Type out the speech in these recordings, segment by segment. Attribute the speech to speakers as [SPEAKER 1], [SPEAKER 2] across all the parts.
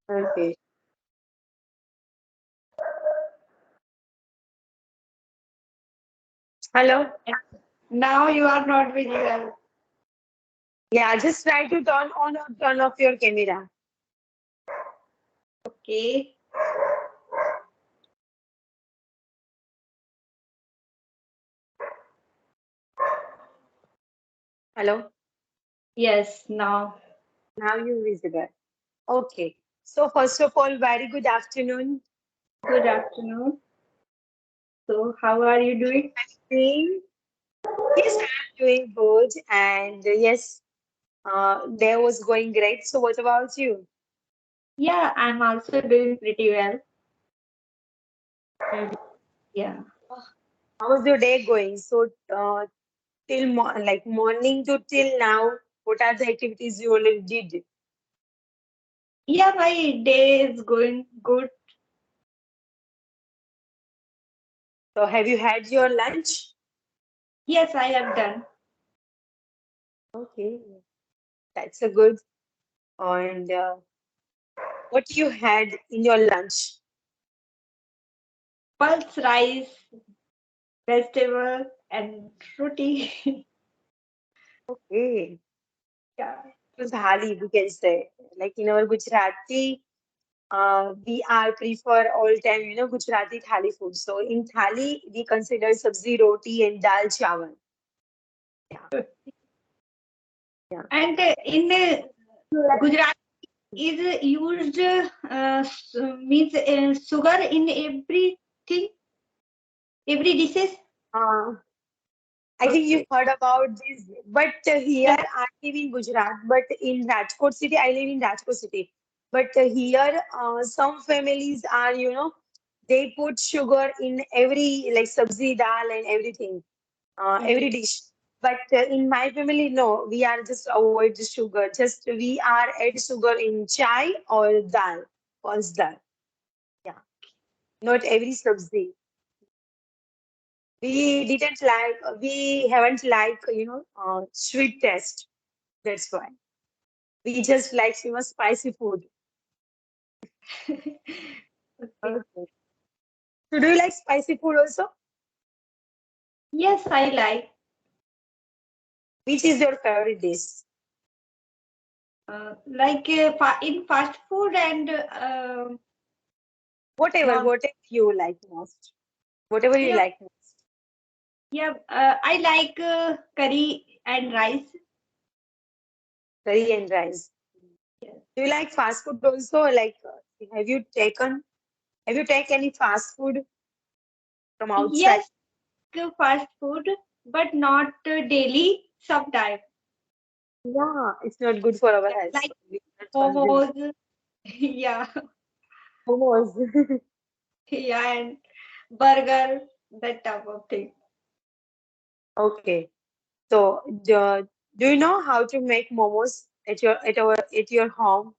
[SPEAKER 1] Okay. Hello.
[SPEAKER 2] Now you are not visible.
[SPEAKER 1] Yeah, just try to turn on or turn off your camera.
[SPEAKER 2] Okay.
[SPEAKER 1] Hello.
[SPEAKER 2] Yes, now.
[SPEAKER 1] Now you're visible. Okay. So first of all, very good afternoon.
[SPEAKER 2] Good afternoon. So, how are you doing?
[SPEAKER 1] Doing? Yes, I'm doing good. And yes, day was going great. So what about you?
[SPEAKER 2] Yeah, I'm also doing pretty well.
[SPEAKER 1] Mhm.
[SPEAKER 2] Yeah.
[SPEAKER 1] How was your day going? So till like morning to till now, what are the activities you already did?
[SPEAKER 2] Yeah, my day is going good.
[SPEAKER 1] So have you had your lunch?
[SPEAKER 2] Yes, I have done.
[SPEAKER 1] Okay, that's a good. And what you had in your lunch?
[SPEAKER 2] Pulse rice, vegetable, and roti.
[SPEAKER 1] Okay,
[SPEAKER 2] Yeah.
[SPEAKER 1] it was thali, we can say. Like in our Gujarati, we are prefer all time, Gujarati thali food. So in thali, we consider sabzi, roti, and dal chawal. Yeah, yeah.
[SPEAKER 2] And in Gujarat is used means sugar in everything, every dishes.
[SPEAKER 1] Uh, I think you've
[SPEAKER 2] Okay.
[SPEAKER 1] heard about this, but here I live in Gujarat, but in Rajkot city, I live in Rajkot city. But here, some families are, they put sugar in every like sabzi, dal, and everything, every
[SPEAKER 2] Yes.
[SPEAKER 1] dish. But in my family, no, we are just avoid the sugar. Just we are add sugar in chai or dal, was dal. Yeah, not every sabzi. We haven't like, sweet taste. That's why. We just like, spicy food.
[SPEAKER 2] Okay.
[SPEAKER 1] Okay. So do you like spicy food also?
[SPEAKER 2] Yes, I like.
[SPEAKER 1] Which is your favorite dish?
[SPEAKER 2] Like in fast food and non.
[SPEAKER 1] Whatever you like most. Whatever you
[SPEAKER 2] Yeah,
[SPEAKER 1] like most.
[SPEAKER 2] yeah. I like curry and rice.
[SPEAKER 1] Curry and rice.
[SPEAKER 2] Yes.
[SPEAKER 1] Do you like fast food also? Like, have you taken any fast food from outside?
[SPEAKER 2] Yes, fast food, but not daily. Sometimes.
[SPEAKER 1] Yeah, it's not good for our
[SPEAKER 2] Yeah,
[SPEAKER 1] health.
[SPEAKER 2] like
[SPEAKER 1] So we not consume
[SPEAKER 2] momos. Yeah,
[SPEAKER 1] momos.
[SPEAKER 2] yeah, and burger. That type of thing.
[SPEAKER 1] Okay. So, do you know how to make momos at your home?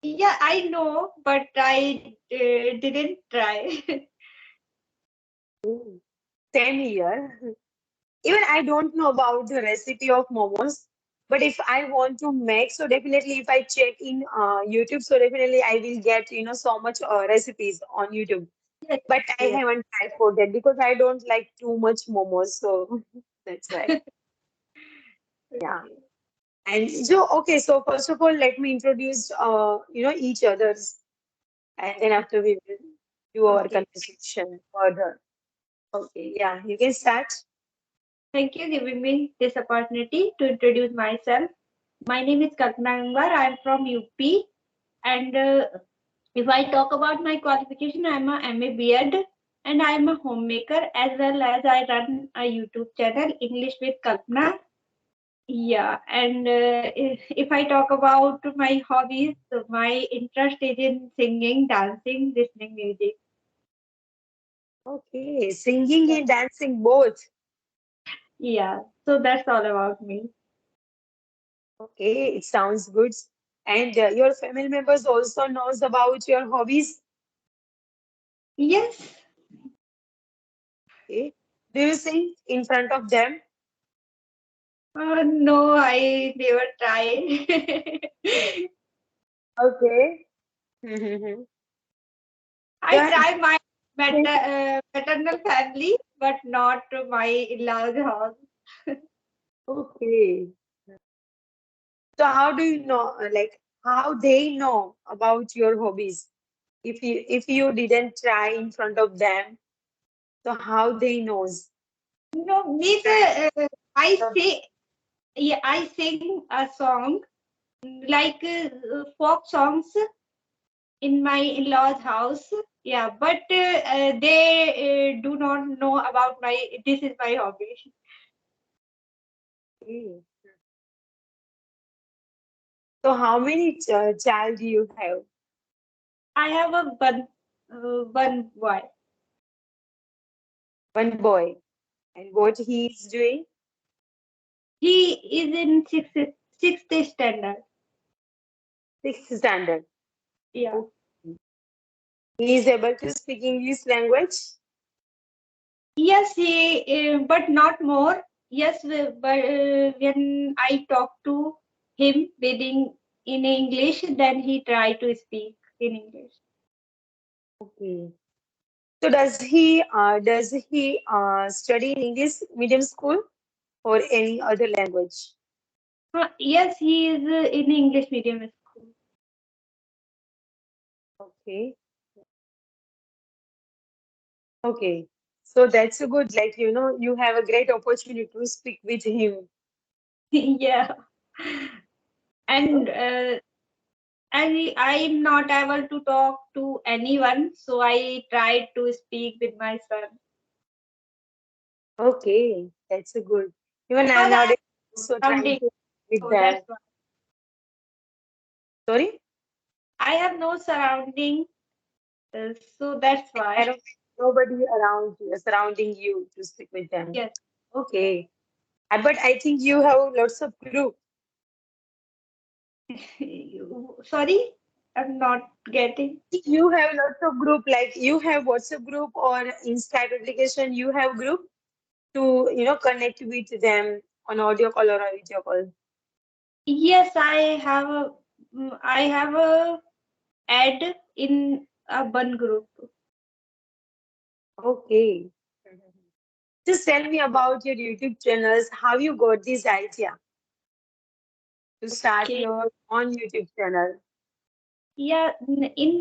[SPEAKER 2] Yeah, I know, but I didn't try.
[SPEAKER 1] Mm. Same here. Even I don't know about the recipe of momos, but if I want to make, so definitely if I check in YouTube, so definitely I will get so much recipes on YouTube.
[SPEAKER 2] Yes,
[SPEAKER 1] But I
[SPEAKER 2] yes.
[SPEAKER 1] haven't tried for that because I don't like too much momos, so that's why. Yeah.
[SPEAKER 2] Okay.
[SPEAKER 1] And so okay, so first of all, let me introduce each other's, and then after we will do our
[SPEAKER 2] Okay.
[SPEAKER 1] conversation further. Okay, yeah, you can start.
[SPEAKER 2] Thank you giving me this opportunity to introduce myself. My name is Kalpana Gangwar. I am from UP. And if I talk about my qualification, I am a MA B.Ed and I am a homemaker as well as I run a YouTube channel, English with Kalpana. Yeah, and if I talk about my hobbies, so my interest is in singing, dancing, listening music.
[SPEAKER 1] Okay, singing and dancing both.
[SPEAKER 2] Yeah, so that's all about me.
[SPEAKER 1] Okay, it sounds good. And your family members also knows about your hobbies.
[SPEAKER 2] Yes.
[SPEAKER 1] Okay. Do you sing in front of them?
[SPEAKER 2] No, I never try.
[SPEAKER 1] Okay. Mm-hmm.
[SPEAKER 2] I
[SPEAKER 1] Yeah.
[SPEAKER 2] try my maternal family, but not my in-laws house.
[SPEAKER 1] Okay. So how do you know, like, how they know about your hobbies? If you didn't try in front of them, so how they knows?
[SPEAKER 2] No, means I say, yeah, I sing a song like folk songs in my in-laws house. Yeah, but they do not know about my. This is my hobby.
[SPEAKER 1] Okay. So how many child do you have?
[SPEAKER 2] I have a one boy.
[SPEAKER 1] One boy. And what he is doing?
[SPEAKER 2] He is in sixth standard.
[SPEAKER 1] Sixth standard.
[SPEAKER 2] Yeah.
[SPEAKER 1] Okay. He is able to speak English language?
[SPEAKER 2] Yes, he, but not more. Yes, but when I talk to him in English, then he try to speak in English.
[SPEAKER 1] Okay. So does he study in English medium school or any other language?
[SPEAKER 2] Yes, he is in English medium school.
[SPEAKER 1] Okay. Okay. So that's a good, like, you have a great opportunity to speak with him.
[SPEAKER 2] Yeah, and I'm not able to talk to anyone, so I try to speak with my son
[SPEAKER 1] Okay. That's a good. Even I'm
[SPEAKER 2] because I
[SPEAKER 1] nowadays also
[SPEAKER 2] have
[SPEAKER 1] trying
[SPEAKER 2] surrounding,
[SPEAKER 1] to with
[SPEAKER 2] so
[SPEAKER 1] them.
[SPEAKER 2] that's why
[SPEAKER 1] Sorry?
[SPEAKER 2] I have no surrounding, so that's
[SPEAKER 1] I
[SPEAKER 2] why.
[SPEAKER 1] don't nobody around you, surrounding you to speak with them.
[SPEAKER 2] Yes.
[SPEAKER 1] Okay. But I think you have lots of group.
[SPEAKER 2] Sorry, I'm not getting.
[SPEAKER 1] You have lots of group, like you have WhatsApp group or Insta application, you have group to, connect with them on audio call or a video call.
[SPEAKER 2] Yes, I have a ad in a one group.
[SPEAKER 1] Okay. Just tell me about your YouTube channels, how you got this idea to start
[SPEAKER 2] Okay.
[SPEAKER 1] your own YouTube channel.
[SPEAKER 2] Yeah, in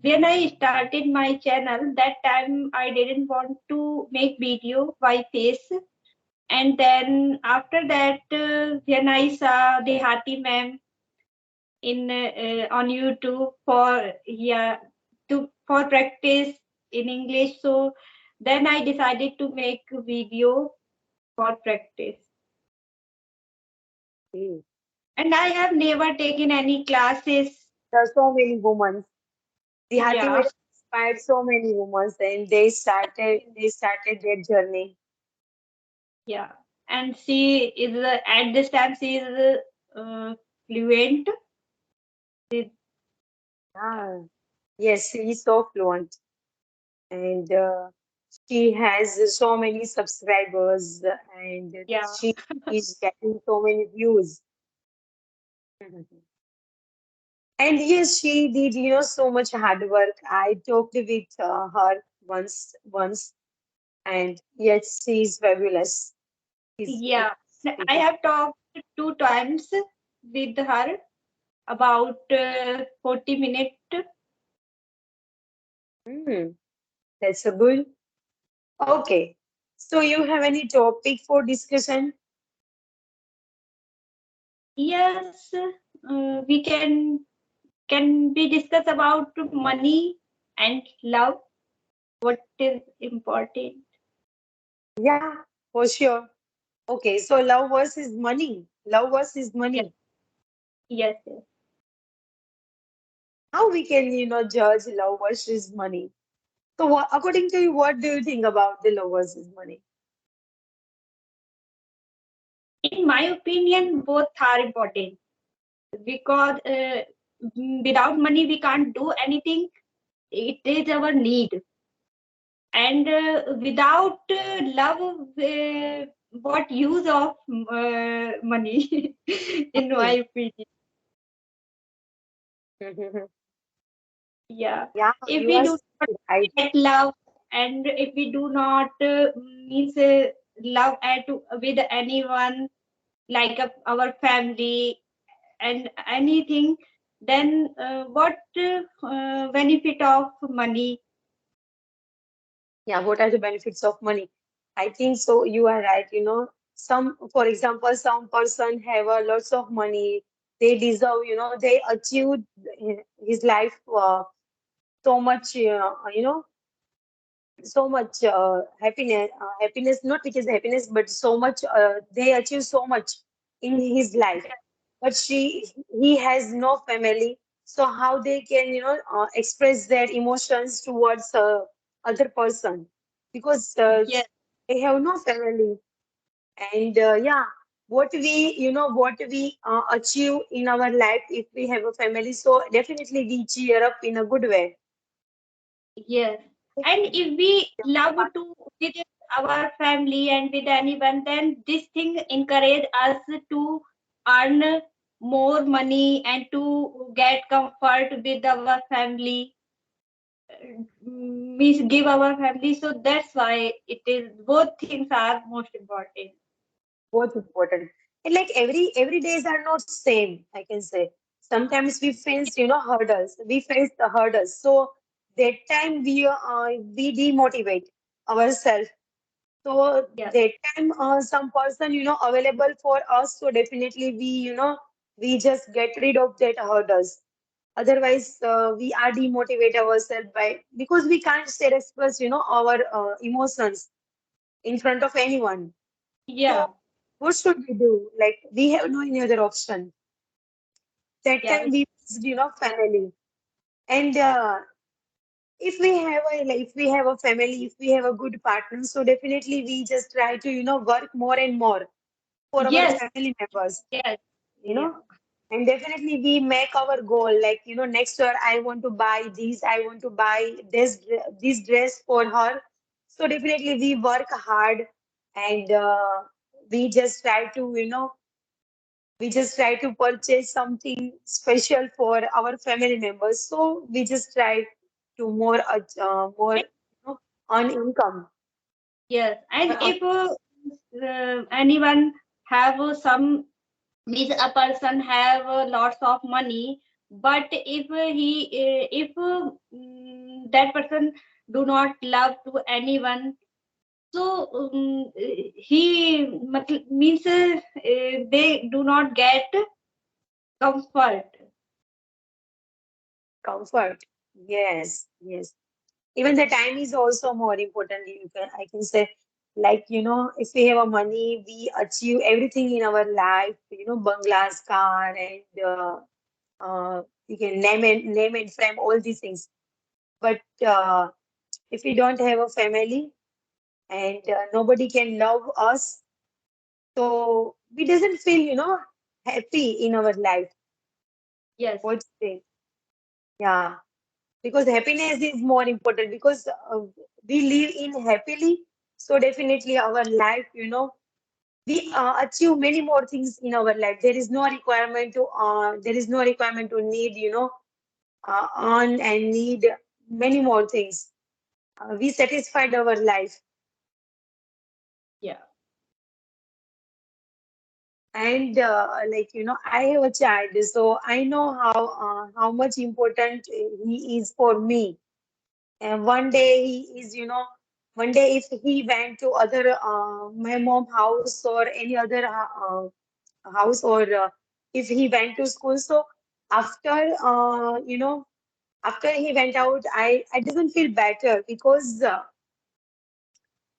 [SPEAKER 2] when I started my channel, that time I didn't want to make video by face, and then after that, when I saw the Hati ma'am in on YouTube for yeah to for practice in English, so then I decided to make a video for practice.
[SPEAKER 1] Okay.
[SPEAKER 2] And I have never taken any classes.
[SPEAKER 1] There are so many women. The Hati
[SPEAKER 2] Yeah,
[SPEAKER 1] Madam inspired so many women and they started their journey.
[SPEAKER 2] yeah. And she is at this time she is fluent. With, yeah,
[SPEAKER 1] Ah, yes, she is so fluent. And she has so many subscribers and
[SPEAKER 2] yeah,
[SPEAKER 1] she is getting so many views. Mhm. And yes, she did, so much hard work. I talked with her once, and yes, she is fabulous. She's
[SPEAKER 2] yeah. I
[SPEAKER 1] speaking.
[SPEAKER 2] have talked two times with her about 40 minutes.
[SPEAKER 1] Hmm, that's a good. Okay. So you have any topic for discussion?
[SPEAKER 2] Yes, we can we discuss about money and love? What is important?
[SPEAKER 1] Yeah, for sure. Okay, so love versus money. Love versus
[SPEAKER 2] Yes,
[SPEAKER 1] money.
[SPEAKER 2] yes, yes.
[SPEAKER 1] How we can, judge love versus money? So, according to you, what do you think about the love versus money?
[SPEAKER 2] In my opinion, both are important because without money we can't do anything. It is our need, and without love, what use of money? In my
[SPEAKER 1] Okay.
[SPEAKER 2] opinion. Yeah.
[SPEAKER 1] Yeah,
[SPEAKER 2] If
[SPEAKER 1] you
[SPEAKER 2] we
[SPEAKER 1] are
[SPEAKER 2] do not
[SPEAKER 1] right.
[SPEAKER 2] get love, and if we do not means love with anyone, like our family and anything, then what benefit of money?
[SPEAKER 1] Yeah, what are the benefits of money? I think so. You are right. For example, some person have a lots of money. They deserve, they achieved his life so much, so much happiness, not which is happiness, but so much, they achieve so much in his life. But he has no family. So how they can, express their emotions towards other person? Because
[SPEAKER 2] Yes,
[SPEAKER 1] they have no family. And yeah, what we achieve in our life if we have a family. So definitely we cheer up in a good way.
[SPEAKER 2] yes. And if we love to with our family and with anyone, then this thing encourage us to earn more money and to get comfort with our family, we give our family. So that's why it is both things are most important.
[SPEAKER 1] Both important. And like every days are not same, I can say. Sometimes we face, hurdles. We face the hurdles. So that time we demotivate ourselves. So
[SPEAKER 2] Yes,
[SPEAKER 1] that time some person, available for us. So definitely we just get rid of that hurdles. Otherwise, we are demotivate ourselves by because we can't say express, our emotions in front of anyone. So
[SPEAKER 2] yeah,
[SPEAKER 1] what should we do? Like we have no any other option. That time
[SPEAKER 2] yes,
[SPEAKER 1] we missed, family. And if we have a family, if we have a good partner, so definitely we just try to, work more and more for our
[SPEAKER 2] yes,
[SPEAKER 1] family members,
[SPEAKER 2] yes,
[SPEAKER 1] you
[SPEAKER 2] yeah,
[SPEAKER 1] know. And definitely we make our goal, like, next year I want to buy this, I want to buy this dress for her. So definitely we work hard and we just try to, we just try to purchase something special for our family members. So we just try to more on income.
[SPEAKER 2] yes. And
[SPEAKER 1] More on,
[SPEAKER 2] if anyone have some, means a person have lots of money, but if that person do not love to anyone, so means they do not get comfort.
[SPEAKER 1] comfort. Yes, yes. Even the time is also more important. I can say, like, if we have a money, we achieve everything in our life, bungalows, car, and you can name and frame all these things. But if we don't have a family and nobody can love us, so we doesn't feel, happy in our life.
[SPEAKER 2] Yes,
[SPEAKER 1] What you say? Yeah, because happiness is more important because we live in happily. So definitely our life, we achieve many more things in our life. There is no requirement to need, earn and need many more things. We satisfied our life.
[SPEAKER 2] yeah,
[SPEAKER 1] And like I have a child, so I know how much important he is for me. And one day he is, one day if he went to other my mom house or any other house, or if he went to school, so after after he went out, I doesn't feel better because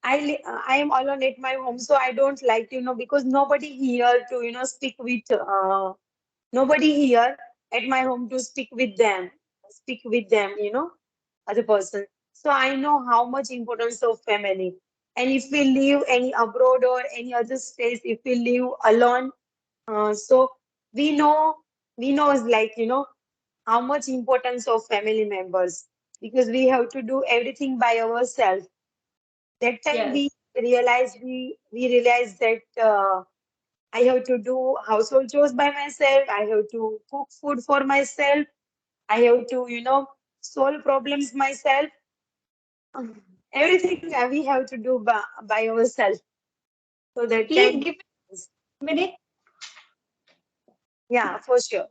[SPEAKER 1] I am alone at my home, so I don't like, because nobody here to, speak with, nobody here at my home to speak with them, other person. So I know how much importance of family. And if we live any abroad or any other space, if we live alone, so we know, is like, how much importance of family members because we have to do everything by ourselves. That time
[SPEAKER 2] yes,
[SPEAKER 1] we realized that I have to do household chores by myself. I have to cook food for myself. I have to, solve problems myself. Everything we have to do by ourselves. So that
[SPEAKER 2] Please
[SPEAKER 1] can
[SPEAKER 2] give
[SPEAKER 1] be,
[SPEAKER 2] me a minute.
[SPEAKER 1] yeah, for sure.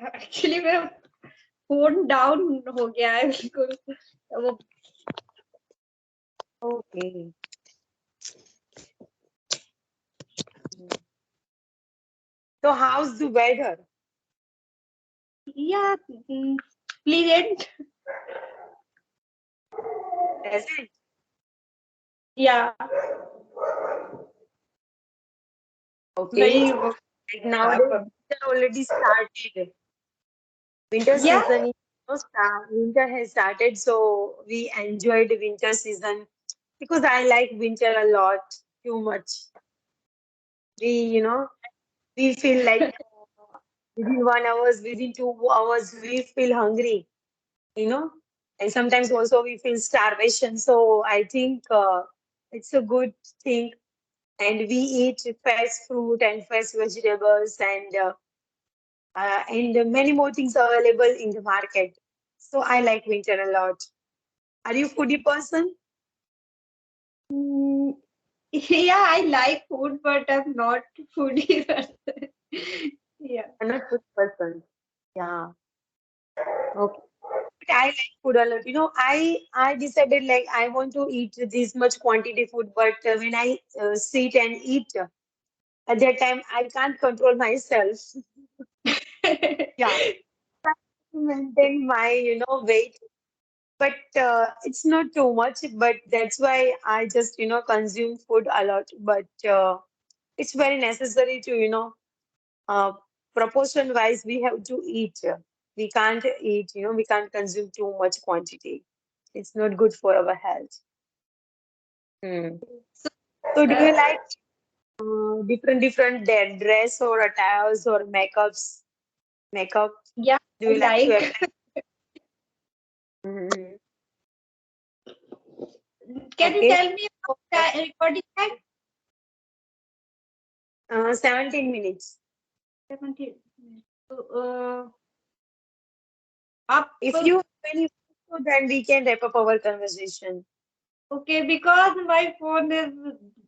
[SPEAKER 2] Actually मेरा phone down हो गया है बिल्कुल वो
[SPEAKER 1] Okay. So how's the weather?
[SPEAKER 2] या pleasant
[SPEAKER 1] Pleasant.
[SPEAKER 2] या
[SPEAKER 1] Okay.
[SPEAKER 2] very
[SPEAKER 1] Like nowadays, winter already started. Winter
[SPEAKER 2] yeah.
[SPEAKER 1] season is winter has started, so we enjoyed the winter season because I like winter a lot, too much. We feel like within 1 hours, within 2 hours, we feel hungry, you know, and sometimes also we feel starvation. So I think it's a good thing, and we eat fresh fruit and fresh vegetables and many more things available in the market. So I like winter a lot. Are you foodie person?
[SPEAKER 2] Mm, yeah, I like food, but I'm not foodie person. Yeah.
[SPEAKER 1] I'm not food person. Yeah. Okay. But I like food a lot. I decided like I want to eat this much quantity food, but when I sit and eat at that time, I can't control myself. Yeah. Try to maintain my weight, but it's not too much. But that's why I just consume food a lot. But it's very necessary to uh, proportion wise we have to eat. We can't eat, we can't consume too much quantity. It's not good for our health. Hmm.
[SPEAKER 2] So,
[SPEAKER 1] So do you
[SPEAKER 2] uh,
[SPEAKER 1] like different dress or attires or makeup?
[SPEAKER 2] yeah,
[SPEAKER 1] Do
[SPEAKER 2] I
[SPEAKER 1] you like to
[SPEAKER 2] like.
[SPEAKER 1] apply? Mhm.
[SPEAKER 2] Can you
[SPEAKER 1] Okay.
[SPEAKER 2] tell me
[SPEAKER 1] So,
[SPEAKER 2] about the recording time?
[SPEAKER 1] 17 minutes.
[SPEAKER 2] 17. So, up.
[SPEAKER 1] If you have any questions, then we can wrap up our conversation.
[SPEAKER 2] Okay, because my phone is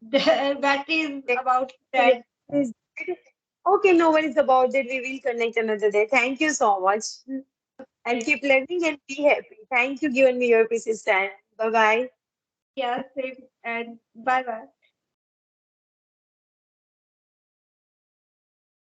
[SPEAKER 2] the battery is about dead.
[SPEAKER 1] Is okay, no worries about that. We will connect another day. Thank you so much. And
[SPEAKER 2] Okay.
[SPEAKER 1] keep learning and be happy. Thank you, giving me your precious time. Bye bye.
[SPEAKER 2] Yeah, same. And bye bye.